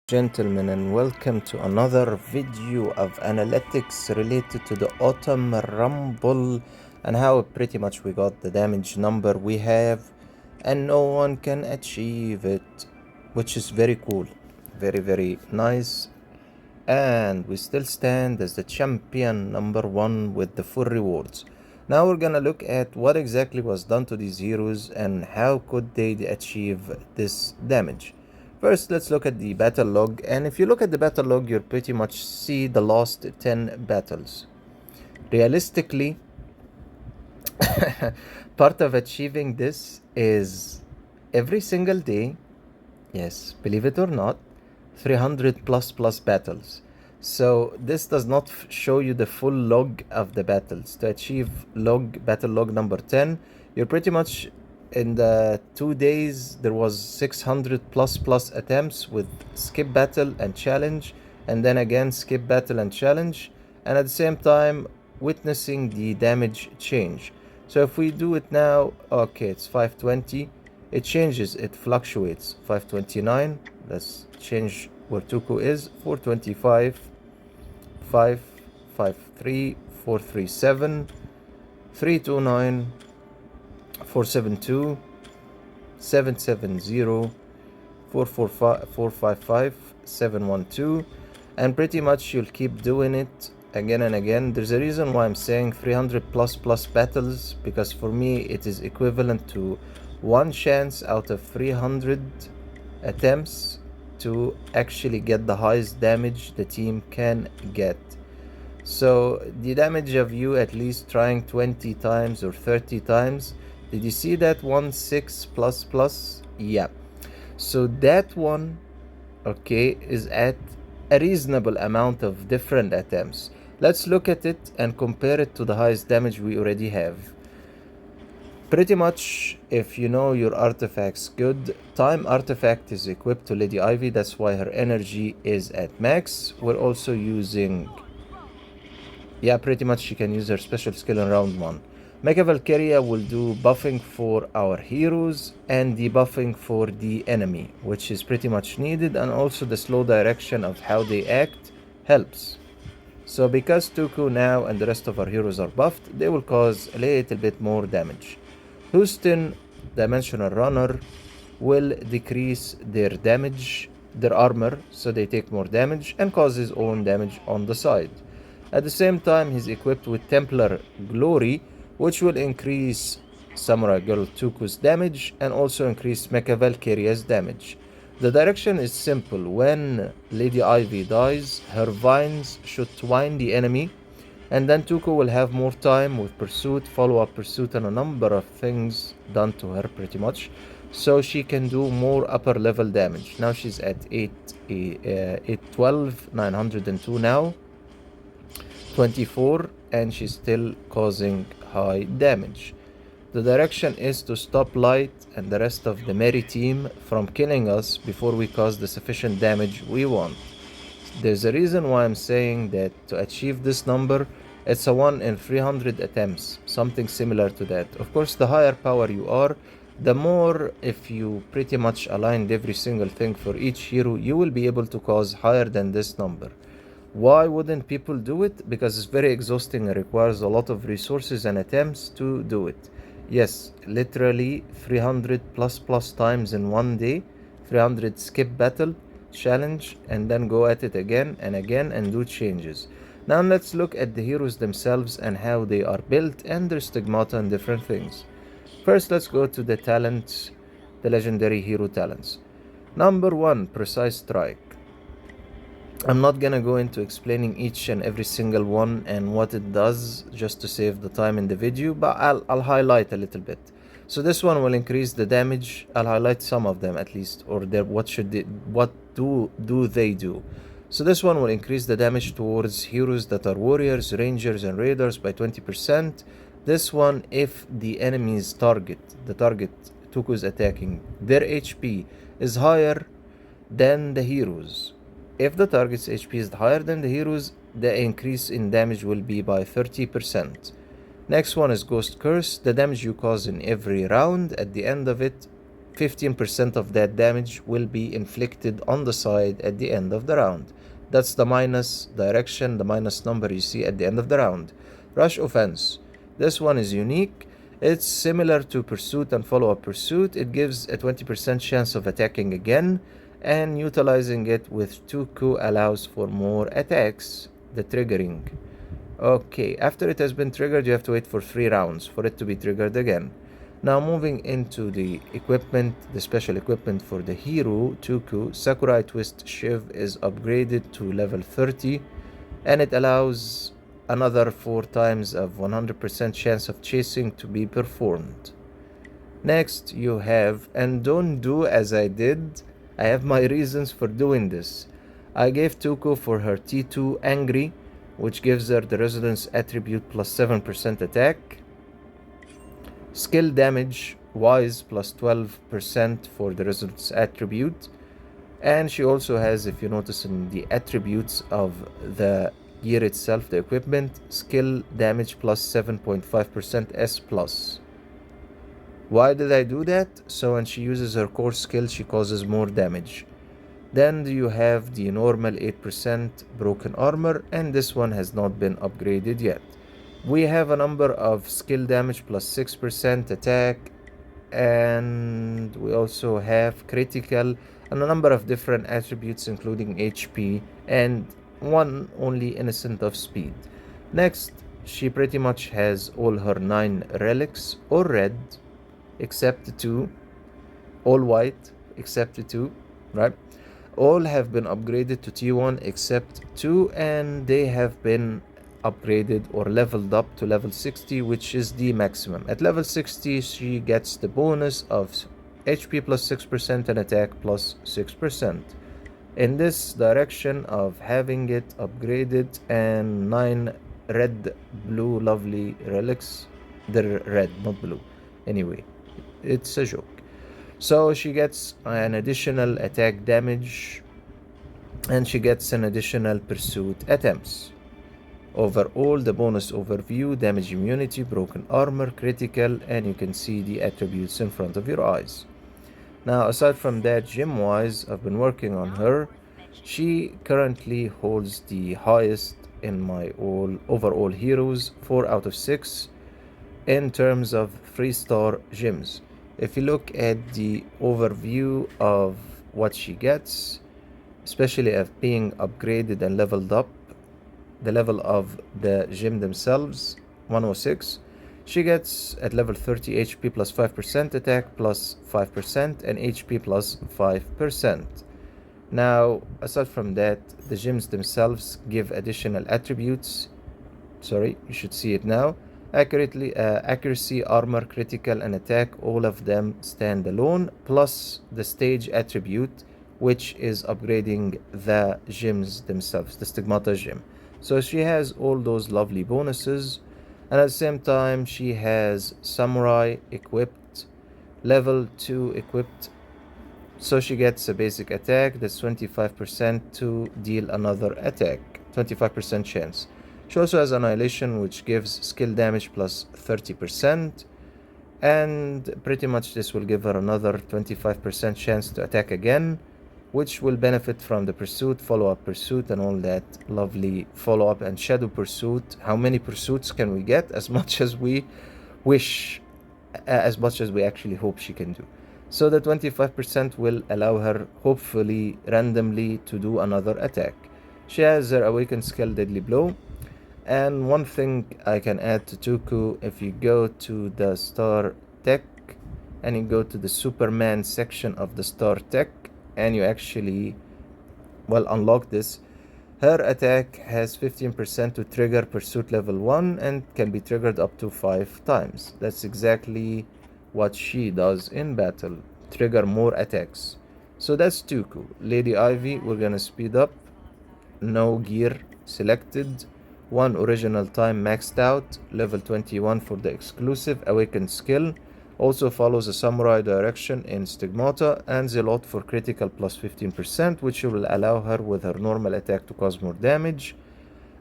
Gentlemen, and welcome to another video of analytics related to the Autumn Rumble and how pretty much we got the damage number we have and no one can achieve it, which is very cool, very nice. And we still stand as the champion number one with the full rewards. Now we're gonna look at what exactly was done to these heroes and how could they achieve this damage. First, let's look at the battle log, and if you look at the battle log, you'll pretty much see the last 10 battles. Realistically, part of achieving this is every single day, yes, believe it or not, 300 plus battles. So this does not show you the full log of the battles. To achieve battle log number 10, you're pretty much in the 2 days there was 600 plus attempts with skip battle and challenge, and then again skip battle and challenge, and at the same time witnessing the damage change. So if we do it now, okay, it's 520, it changes, it fluctuates. 529, let's change where Toku is. 425, 553, 437, 329, 472, 770, 445, 455, 712, and pretty much you'll keep doing it again and again. There's a reason why I'm saying 300 plus battles, because for me it is equivalent to one chance out of 300 attempts to actually get the highest damage the team can get. So the damage of you at least trying 20 times or 30 times. Did you see that 16 plus? Yeah. So that one, okay, is at a reasonable amount of different attempts. Let's look at it and compare it to the highest damage we already have. Pretty much, if you know your artifacts good, time artifact is equipped to Lady Ivy, that's why her energy is at max. We're also using, yeah, pretty much she can use her special skill in round 1. Mecha Valkyria will do buffing for our heroes and debuffing for the enemy, which is pretty much needed, and also the slow direction of how they act helps. So because Toku now and the rest of our heroes are buffed, they will cause a little bit more damage. Houston, Dimensional Runner, will decrease their damage, their armor, so they take more damage and cause his own damage on the side. At the same time, he's equipped with Templar Glory, which will increase Samurai Girl Toku's damage and also increase Mecha Valkyria's damage. The direction is simple. When Lady Ivy dies, her vines should twine the enemy, and then Toku will have more time with pursuit, follow-up pursuit, and a number of things done to her pretty much, so she can do more upper level damage. Now she's at 812, 902 now, 24, and she's still causing high damage. The direction is to stop Light and the rest of the Merry team from killing us before we cause the sufficient damage we want. There's a reason why I'm saying that to achieve this number, it's a 1 in 300 attempts, something similar to that. Of course, the higher power you are, the more, if you pretty much aligned every single thing for each hero, you will be able to cause higher than this number. Why wouldn't people do it? Because it's very exhausting and requires a lot of resources and attempts to do it. Yes, literally 300 plus times in one day, 300 skip battle, challenge, and then go at it again and again and do changes. Now let's look at the heroes themselves and how they are built and their stigmata and different things. First, let's go to the talents, the legendary hero talents. Number 1, Precise Strike. I'm not gonna go into explaining each and every single one and what it does just to save the time in the video, but I'll highlight a little bit. So this one will increase the damage. I'll highlight some of them at least, or what do they do. So this one will increase the damage towards heroes that are warriors, rangers, and raiders by 20%. This one, if the enemy's target, the target Toku is attacking, their HP is higher than the heroes. If the target's HP is higher than the heroes, the increase in damage will be by 30%. Next one is Ghost Curse. The damage you cause in every round, at the end of it, 15% of that damage will be inflicted on the side at the end of the round. That's the minus direction, the minus number you see at the end of the round. Rush offense. This one is unique. It's similar to pursuit and follow-up pursuit. It gives a 20% chance of attacking again, and utilizing it with Toku allows for more attacks. The triggering. Okay, after it has been triggered, you have to wait for 3 rounds for it to be triggered again. Now moving into the equipment, the special equipment for the hero, Toku, Sakurai Twist Shiv is upgraded to level 30, and it allows another 4 times of 100% chance of chasing to be performed. Next you have, and don't do as I did, I have my reasons for doing this. I gave Toku for her T2 Angry, which gives her the Resonance attribute plus 7% attack. Skill damage Wise plus 12% for the Resonance attribute. And she also has, if you notice in the attributes of the gear itself, the equipment, skill damage plus 7.5% S plus. Why did I do that? So when she uses her core skill, she causes more damage. Then you have the normal 8% broken armor, and this one has not been upgraded yet. We have a number of skill damage plus 6% attack, and we also have critical and a number of different attributes including HP, and one only innocent of speed. Next, she pretty much has all her 9 relics, all red except 2, all white except 2, right? All have been upgraded to T1 except 2, and they have been upgraded or leveled up to level 60, which is the maximum. At level 60, she gets the bonus of HP plus 6% and attack plus 6%. In this direction of having it upgraded and 9 red, blue, lovely relics, they're red, not blue. Anyway, it's a joke. So she gets an additional attack damage, and she gets an additional pursuit attempts. Overall, the bonus overview, damage immunity, broken armor, critical, and you can see the attributes in front of your eyes. Now, aside from that, gym-wise, I've been working on her. She currently holds the highest in my overall heroes, 4 out of 6, in terms of 3-star gyms. If you look at the overview of what she gets, especially of being upgraded and leveled up, the level of the gym themselves, 106, she gets at level 30 HP plus 5%, attack plus 5%, and HP plus 5%. Now, aside from that, the gyms themselves give additional attributes. Sorry, you should see it now. Accuracy, armor, critical, and attack, all of them stand alone, plus the stage attribute, which is upgrading the gyms themselves, the Stigmata gym. So she has all those lovely bonuses, and at the same time she has Samurai equipped, level 2 equipped, so she gets a basic attack that's 25% to deal another attack, 25% chance. She also has Annihilation, which gives skill damage plus 30%, and pretty much this will give her another 25% chance to attack again, which will benefit from the pursuit, follow-up pursuit, and all that lovely follow-up and shadow pursuit. How many pursuits can we get? As much as we wish, as much as we actually hope she can do. So the 25% will allow her, hopefully randomly, to do another attack. She has her Awakened skill, Deadly Blow. And one thing I can add to Toku, if you go to the Star Tech and you go to the Superman section of the Star Tech and you actually, unlock this, her attack has 15% to trigger Pursuit level 1 and can be triggered up to 5 times. That's exactly what she does in battle, trigger more attacks. So that's Toku. Lady Ivy, we're gonna speed up. No gear selected. 1 original time maxed out, level 21 for the exclusive Awakened skill. Also follows a Samurai direction in Stigmata, and Zealot for critical plus 15%, which will allow her with her normal attack to cause more damage.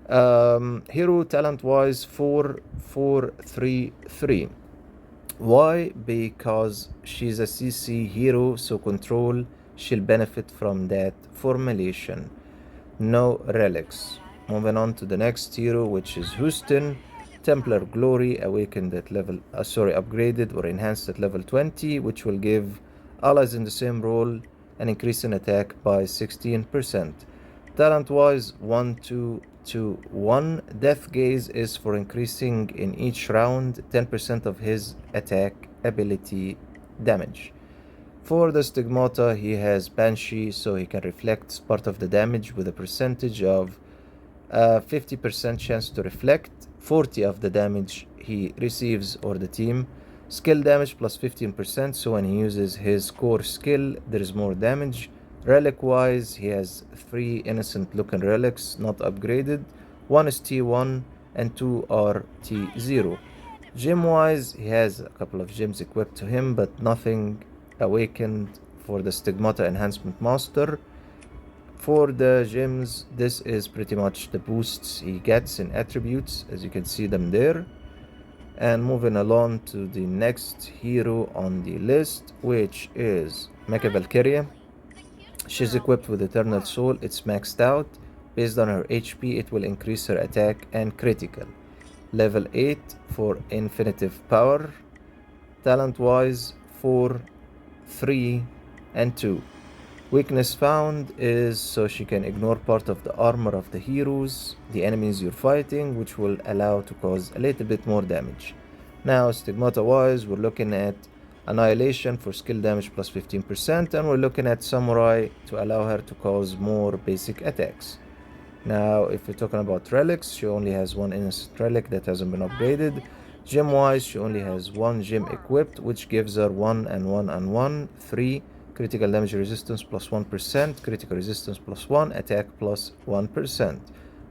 Hero talent wise 4-4-3-3. Why? Because she's a CC hero, so control, she'll benefit from that formulation. No relics. Moving on to the next hero, which is Houston. Templar Glory, awakened at level, upgraded or enhanced at level 20, which will give allies in the same role an increase in attack by 16%. Talent wise, 1, 2, 2, 1. Death Gaze is for increasing in each round 10% of his attack ability damage. For the Stigmata, he has Banshee, so he can reflect part of the damage with a percentage of 50% chance to reflect 40 of the damage he receives or the team. Skill damage plus 15%, so when he uses his core skill, there is more damage. Relic wise, he has 3 innocent looking relics not upgraded. 1 is T1 and 2 are T0. Gem wise, he has a couple of gems equipped to him, but nothing awakened for the Stigmata Enhancement Master. For the gems, this is pretty much the boosts he gets in attributes, as you can see them there. And moving along to the next hero on the list, which is Mecha Valkyria. She's equipped with Eternal Soul, it's maxed out. Based on her HP, it will increase her attack and critical. Level 8 for Infinitive Power. Talent wise, 4, 3, and 2. Weakness found is so she can ignore part of the armor of the heroes, the enemies you're fighting, which will allow to cause a little bit more damage. Now, Stigmata wise, we're looking at Annihilation for skill damage plus 15%, and we're looking at Samurai to allow her to cause more basic attacks. Now, if we're talking about relics, she only has 1 innocent relic that hasn't been upgraded. Gem wise, she only has 1 gem equipped, which gives her 1 and 1 and 1, 3 critical damage resistance plus 1%, critical resistance plus 1, attack plus 1%.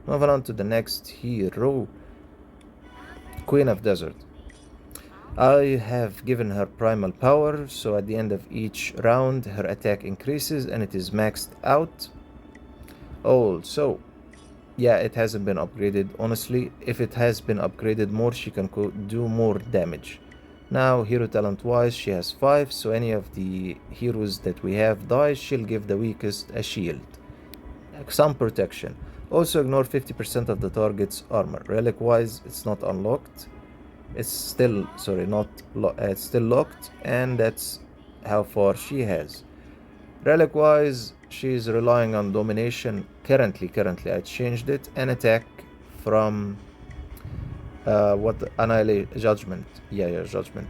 Moving on to the next hero, Queen of Desert. I have given her primal power, so at the end of each round her attack increases and it is maxed out. Also, yeah, it hasn't been upgraded. Honestly, if it has been upgraded more, she can do more damage. Now, hero talent wise, she has 5, so any of the heroes that we have dies, she'll give the weakest a shield. Some protection. Also ignore 50% of the target's armor. Relic wise, it's not unlocked. It's still, it's still locked, and that's how far she has. Relic wise, she's relying on domination. Currently I changed it, and attack from Judgment. Judgment.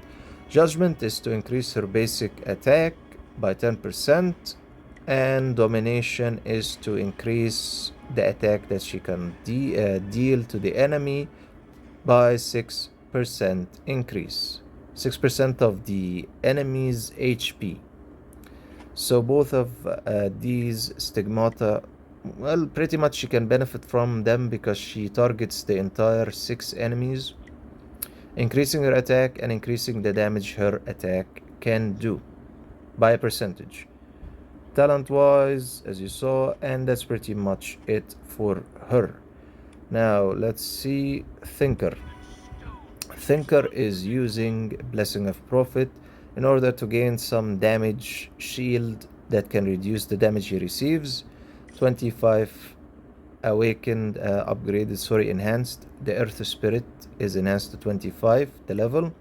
Judgment is to increase her basic attack by 10%, and domination is to increase the attack that she can deal to the enemy by 6% increase. 6% of the enemy's HP. So both of these Stigmata, well, pretty much she can benefit from them because she targets the entire 6 enemies, increasing her attack and increasing the damage her attack can do by a percentage. Talent wise, as you saw, and that's pretty much it for her. Now let's see Thinker. Thinker is using Blessing of Prophet in order to gain some damage shield that can reduce the damage he receives. 25 awakened, enhanced. The Earth Spirit is enhanced to 25, the level.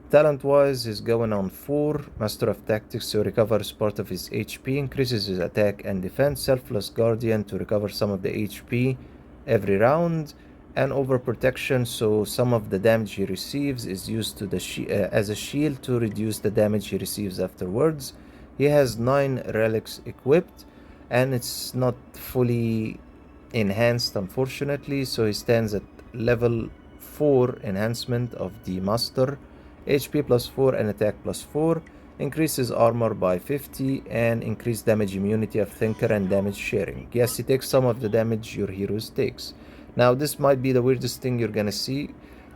Talent wise, he's going on 4. Master of Tactics to recovers part of his HP, increases his attack and defense. Selfless Guardian to recover some of the HP every round. And overprotection, so some of the damage he receives is used to as a shield to reduce the damage he receives afterwards. He has 9 relics equipped, and it's not fully enhanced, unfortunately, so he stands at level 4 enhancement of the master. HP plus 4 and attack plus 4, increases armor by 50, and increased damage immunity of Thinker and damage sharing. Yes, he takes some of the damage your heroes takes. Now, this might be the weirdest thing you're gonna see.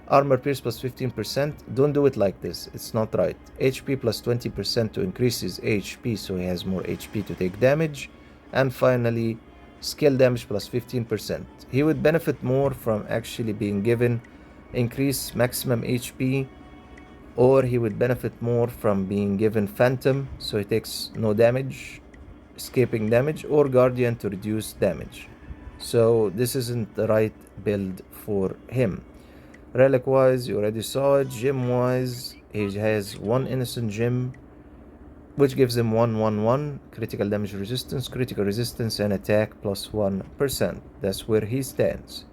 Armor pierce plus 15%. Don't do it like this. It's not right. HP plus 20% to increase his HP, so he has more HP to take damage. And finally, skill damage plus 15%. He would benefit more from actually being given increased maximum HP or he would benefit more from being given Phantom, so he takes no damage, escaping damage, or Guardian to reduce damage. So this isn't the right build for him. Relic wise, you already saw it. Gem wise, he has one innocent gem, which gives him 1/1/1 critical damage resistance, critical resistance, and attack plus 1%. That's where he stands.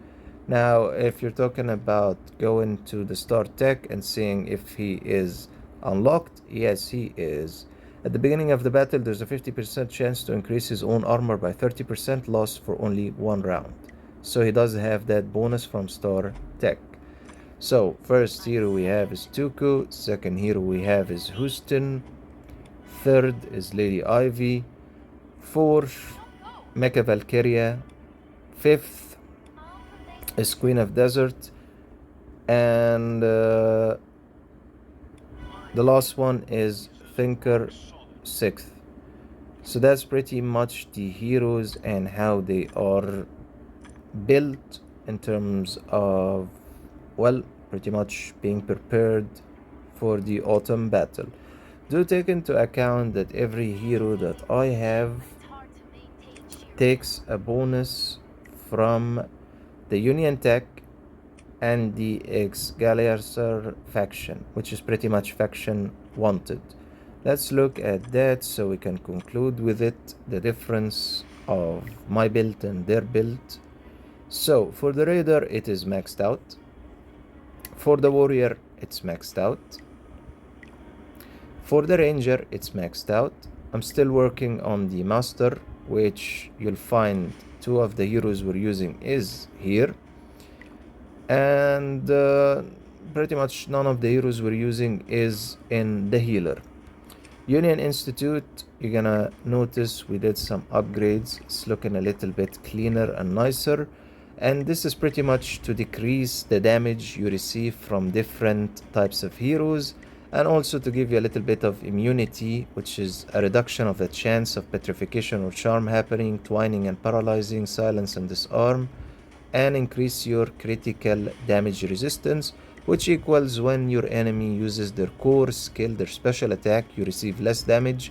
Now, if you're talking about going to the start tech and seeing if he is unlocked, yes, he is. At the beginning of the battle, there's a 50% chance to increase his own armor by 30% loss for only one round. So he does have that bonus from star tech. So, first hero we have is Toku, second hero we have is Houston, third is Lady Ivy, fourth, Mecha Valkyria, fifth is Queen of Desert, and the last one is Thinker, sixth. So that's pretty much the heroes and how they are built in terms of, well, pretty much being prepared for the autumn battle. Do take into account that every hero that I have takes a bonus from the Union Tech and the xwar faction, which is pretty much faction wanted. Let's look at that so we can conclude with it, the difference of my build and their build. So for the Raider, it is maxed out. For the Warrior, it's maxed out. For the Ranger, it's maxed out. I'm still working on the Master, which you'll find two of the heroes we're using is here. And pretty much none of the heroes we're using is in the Healer. Union Institute, you're gonna notice we did some upgrades. It's looking a little bit cleaner and nicer. And this is pretty much to decrease the damage you receive from different types of heroes, and also to give you a little bit of immunity, which is a reduction of the chance of petrification or charm happening, twining and paralyzing, silence and disarm, and increase your critical damage resistance, which equals when your enemy uses their core skill, their special attack, you receive less damage,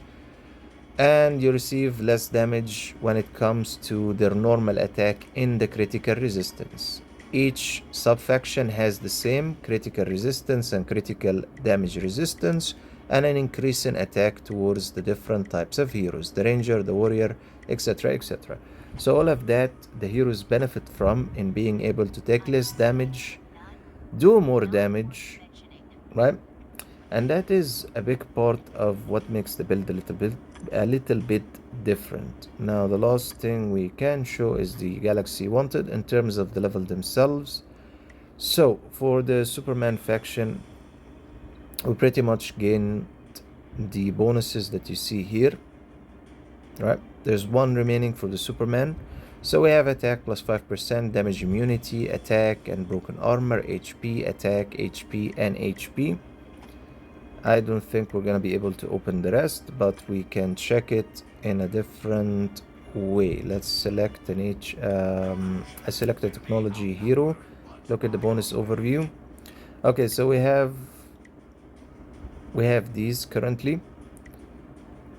and you receive less damage when it comes to their normal attack in the critical resistance. Each subfaction has the same critical resistance and critical damage resistance, and an increase in attack towards the different types of heroes, the Ranger, the Warrior, etc, etc. So all of that the heroes benefit from in being able to take less damage, do more damage, right? And that is a big part of what makes the build a little bit different. Now the last thing we can show is the Galaxy Wanted in terms of the level themselves. So for the Superman faction, we pretty much gained the bonuses that you see here, right? There's one remaining for the Superman. So we have attack plus 5%, damage immunity, attack and broken armor, HP, attack, HP, and HP. I don't think we're gonna be able to open the rest, but we can check it in a different way. Let's select an I select a technology hero. Look at the bonus overview. Okay, so we have these currently.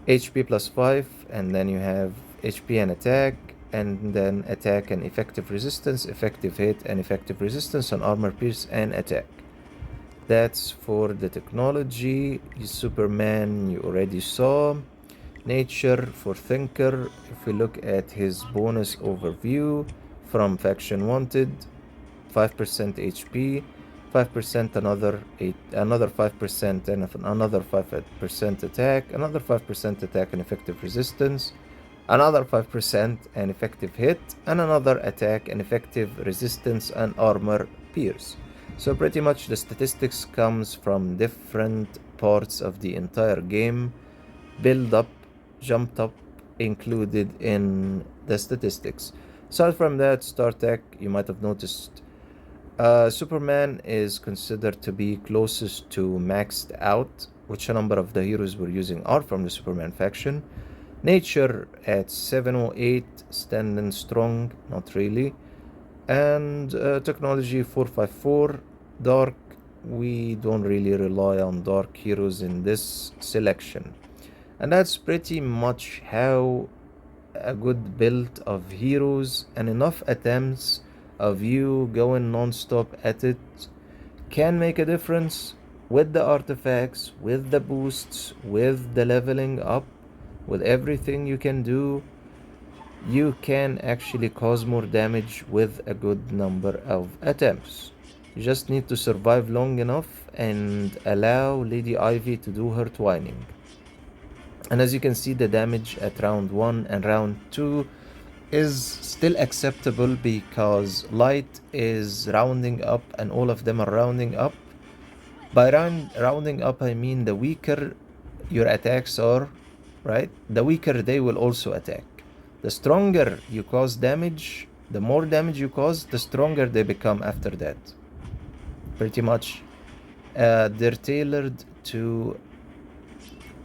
HP plus 5, and then you have HP and attack, and then attack and effective resistance, effective hit and effective resistance, and armor pierce and attack. That's for the technology. Superman you already saw. Nature for Thinker, if we look at his bonus overview from faction wanted, 5% HP, 5% another 5% and another 5% attack, another 5% attack and effective resistance, another 5% and effective hit, and another attack and effective resistance and armor pierce. So pretty much the statistics comes from different parts of the entire game, build up, jumped up, included in the statistics. Aside from that, Star Tech, you might have noticed, Superman is considered to be closest to maxed out, which a number of the heroes we're using are from the Superman faction. Nature at 708, standing strong, not really. And technology 454, dark we don't really rely on dark heroes in this selection. And that's pretty much how a good build of heroes and enough attempts of you going non-stop at it can make a difference with the artifacts, with the boosts, with the leveling up, with everything you can do. You can actually cause more damage with a good number of attempts. You just need to survive long enough and allow Lady Ivy to do her twining. And as you can see, the damage at round 1 and round 2 is still acceptable because light is rounding up and all of them are rounding up. By rounding up, I mean the weaker your attacks are, right? The weaker they will also attack. The stronger you cause damage, the more damage you cause, the stronger they become after that. Pretty much, they're tailored to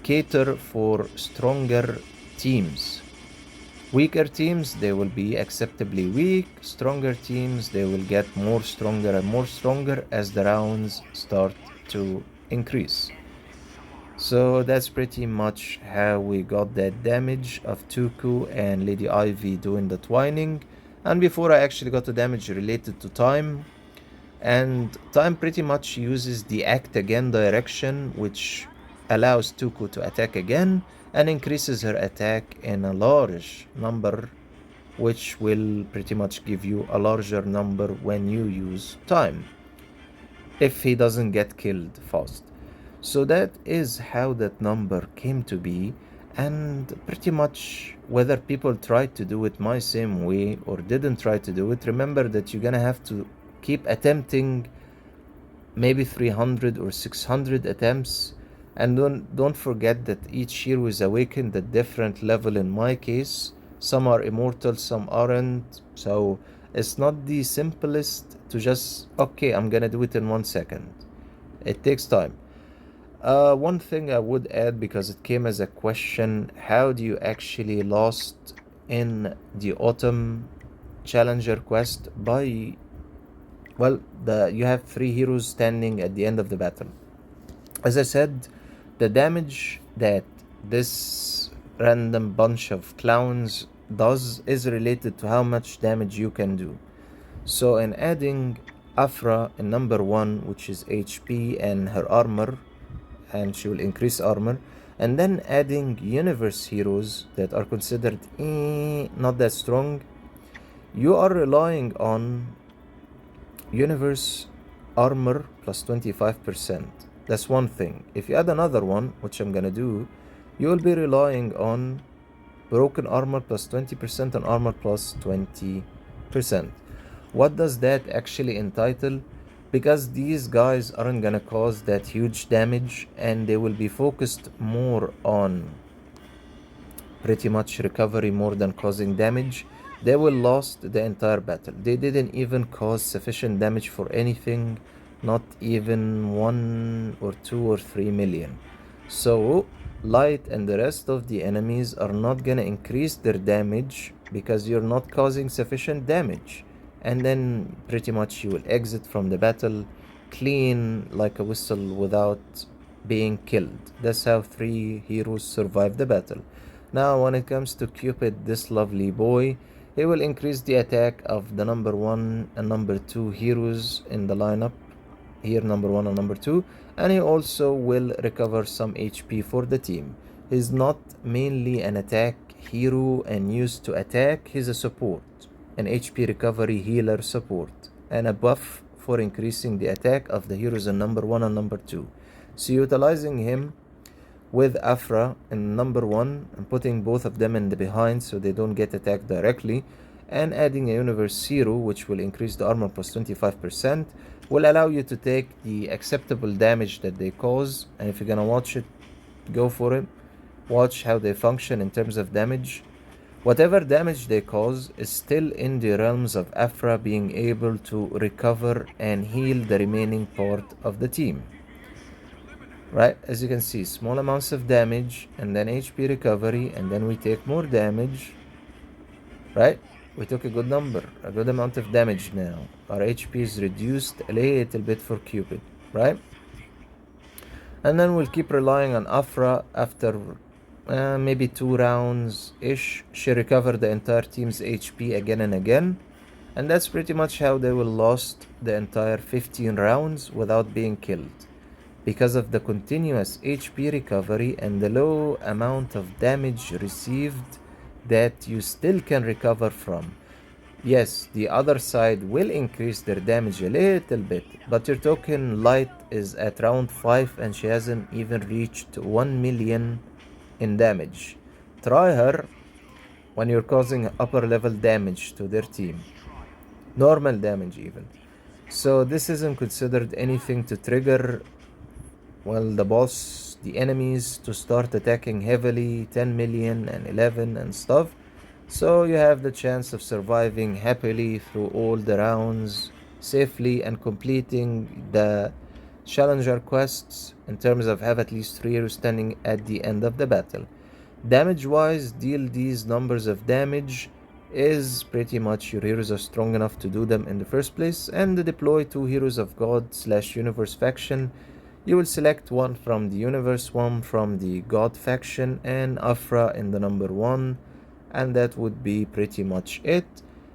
cater for stronger teams. Weaker teams, they will be acceptably weak. Stronger teams, they will get more stronger and more stronger as the rounds start to increase. So that's pretty much how we got that damage of Toku and Lady Ivy doing the twining. And before I actually got the damage related to time, and time pretty much uses the act again direction, which allows Toku to attack again and increases her attack in a large number, which will pretty much give you a larger number when you use time, if he doesn't get killed fast. So that is how that number came to be, and pretty much whether people tried to do it my same way or didn't try to do it, remember that you're gonna have to keep attempting maybe 300 or 600 attempts, and don't forget that each hero is awakened at different level. In my case, some are immortal, some aren't, so it's not the simplest to just, okay, I'm gonna do it in 1 second. It takes time. One thing I would add, because it came as a question, how do you actually lost in the Autumn Challenger quest? By, well, you have 3 heroes standing at the end of the battle. As I said, the damage that this random bunch of clowns does is related to how much damage you can do. So in adding Afra in number 1, which is HP and her armor, and she will increase armor, and then adding universe heroes that are considered not that strong, you are relying on universe armor plus 25%. That's one thing. If you add another one, which I'm gonna do, you will be relying on broken armor plus 20% and armor plus 20%. What does that actually entitle? Because these guys aren't gonna cause that huge damage, and they will be focused more on pretty much recovery more than causing damage. They will lost the entire battle. They didn't even cause sufficient damage for anything, not even 1 or 2 or 3 million. So Light and the rest of the enemies are not gonna increase their damage because you're not causing sufficient damage. And then pretty much you will exit from the battle clean like a whistle without being killed. That's how 3 heroes survive the battle. Now when it comes to Cupid, this lovely boy, he will increase the attack of the number 1 and number 2 heroes in the lineup. Here number 1 and number 2, and he also will recover some HP for the team. He's not mainly an attack hero and used to attack, he's a support, an HP recovery healer support, and a buff for increasing the attack of the heroes in number 1 and number 2. So utilizing him with Afra in number 1 and putting both of them in the behind so they don't get attacked directly, and adding a universe hero which will increase the armor plus 25%, will allow you to take the acceptable damage that they cause. And if you're gonna watch it, go for it. Watch how they function in terms of damage. Whatever damage they cause is still in the realms of Afra being able to recover and heal the remaining part of the team. Right, as you can see, small amounts of damage and then HP recovery, and then we take more damage. Right, we took a good number, a good amount of damage now. Our HP is reduced a little bit for Cupid. right? And then we'll keep relying on Afra. After maybe 2 rounds-ish, she recovered the entire team's HP again and again. And that's pretty much how they will lost the entire 15 rounds without being killed. Because of the continuous HP recovery and the low amount of damage received that you still can recover from. Yes, the other side will increase their damage a little bit, but your token light is at round 5 and she hasn't even reached 1 million in damage. Try her when you're causing upper level damage to their team. Normal damage even. So this isn't considered anything to trigger, well, the boss, the enemies to start attacking heavily, 10 million and 11 and stuff. So you have the chance of surviving happily through all the rounds safely and completing the challenger quests in terms of have at least 3 heroes standing at the end of the battle. Damage wise, deal these numbers of damage is pretty much your heroes are strong enough to do them in the first place, and deploy 2 heroes of God / universe faction. You will select one from the universe, one from the God faction, and Afra in the number 1, and that would be pretty much it.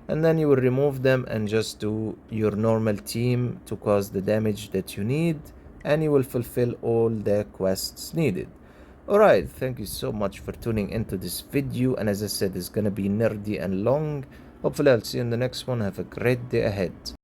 And then you will remove them and just do your normal team to cause the damage that you need, and you will fulfill all the quests needed. Alright, thank you so much for tuning into this video, and as I said, it's gonna be nerdy and long. Hopefully I'll see you in the next one. Have a great day ahead.